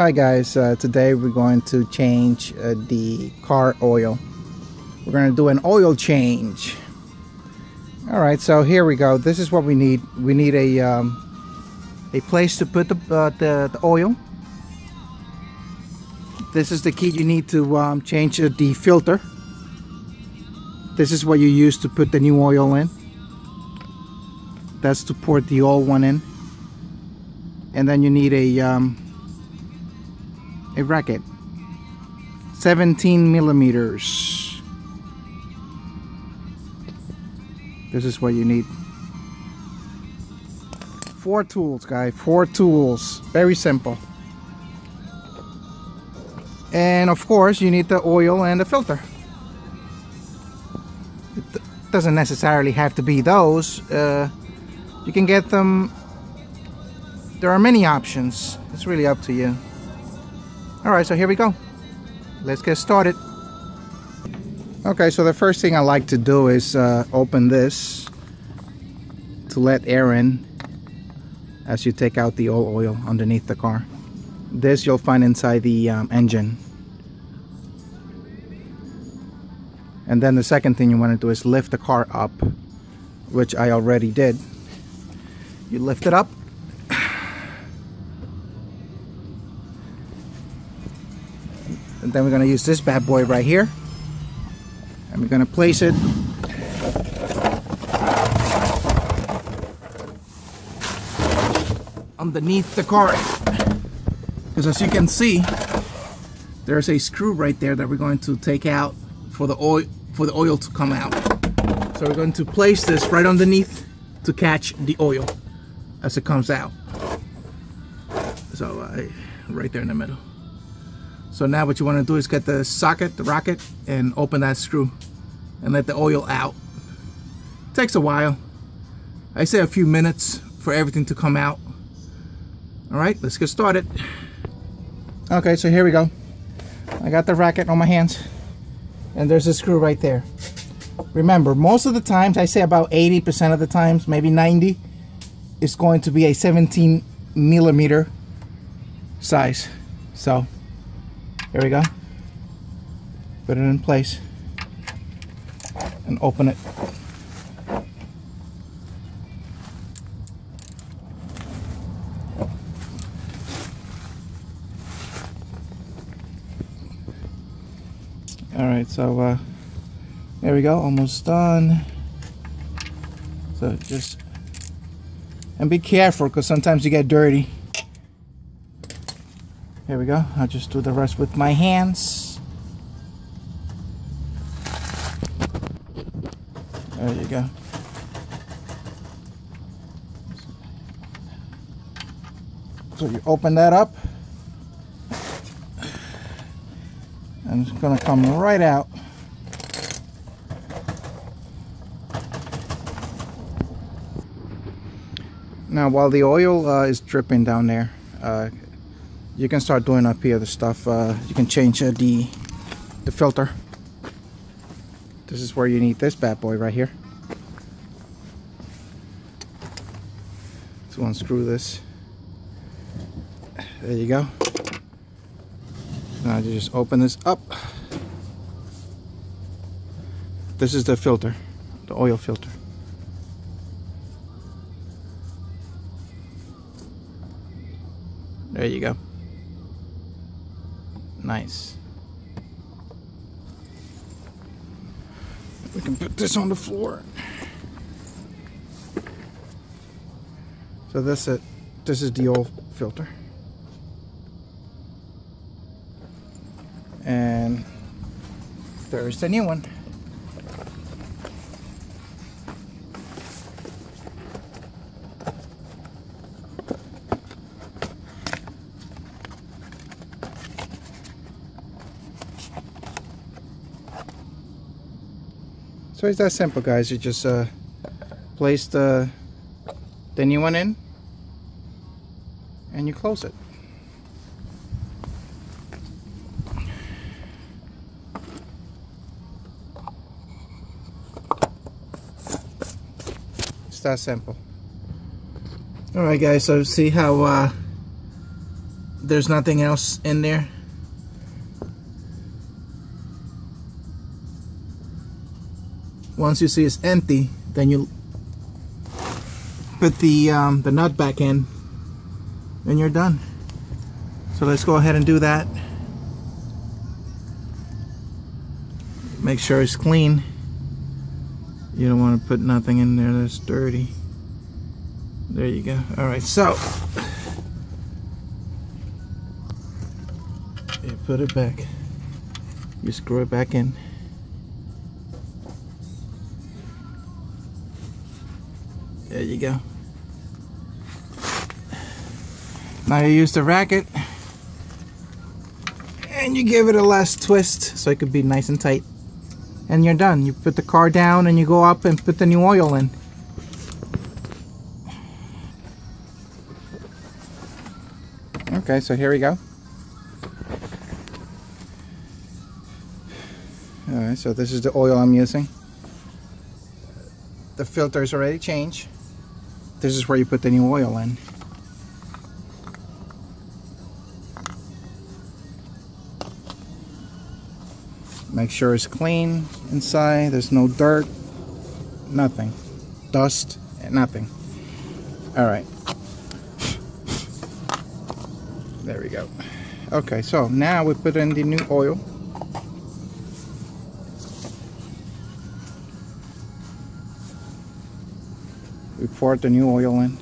Hi guys, today we're going to change the car oil. We're going to do an oil change. Alright, so here we go. This is what we need. We need a place to put the oil. This is the key you need to change the filter. This is what you use to put the new oil in. That's to pour the old one in. And then you need a racket, 17 millimeters. This is what you need. 4 tools, guys. 4 tools. Very simple. And of course, you need the oil and the filter. It doesn't necessarily have to be those. You can get them. There are many options. It's really up to you. Alright, so here we go. Let's get started. Okay, so the first thing I like to do is open this to let air in as you take out the old oil underneath the car. This you'll find inside the engine. And then the second thing you want to do is lift the car up, which I already did. You lift it up. And then we're going to use this bad boy right here, and we're going to place it underneath the car, because as you can see, there's a screw right there that we're going to take out for the oil to come out. So we're going to place this right underneath to catch the oil as it comes out. So right there in the middle. So now what you want to do is get the socket, the rocket, and open that screw and let the oil out. It takes a while. I say a few minutes for everything to come out. Alright, let's get started. Okay, so here we go. I got the racket on my hands, and there's a screw right there. Remember, most of the times, I say about 80% of the times, maybe 90, it's going to be a 17 millimeter size. So here we go. Put it in place and open it. Alright, so there we go, almost done. So just, and be careful because sometimes you get dirty. Here we go. I'll just do the rest with my hands. There you go. So you open that up, and it's gonna come right out. Now while the oil is dripping down there, you can start doing up here the stuff. You can change the filter. This is where you need this bad boy right here. So unscrew this. There you go. Now you just open this up. This is the filter, the oil filter. There you go. Nice. We can put this on the floor. So that's it. This is the old filter. And there's the new one. So it's that simple, guys. You just place the new one in and you close it. It's that simple. Alright guys, so see how there's nothing else in there. Once you see it's empty, then you put the nut back in and you're done. So let's go ahead and do that. Make sure it's clean. You don't want to put nothing in there that's dirty. There you go. Alright, so you put it back. You screw it back in. There you go. Now you use the racket and you give it a last twist so it could be nice and tight. And you're done. You put the car down and you go up and put the new oil in. Okay, so here we go. Alright, so this is the oil I'm using. The filter is already changed. This is where you put the new oil in. Make sure it's clean inside. There's no dirt, nothing, dust, nothing. All right, there we go. Okay, so now we put in the new oil. We pour the new oil in.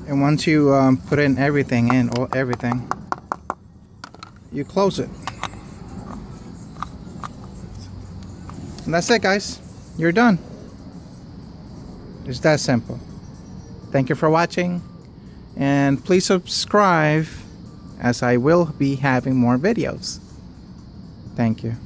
And once you put in everything you close it. And that's it, guys. You're done. It's that simple. Thank you for watching, and please subscribe as I will be having more videos. Thank you.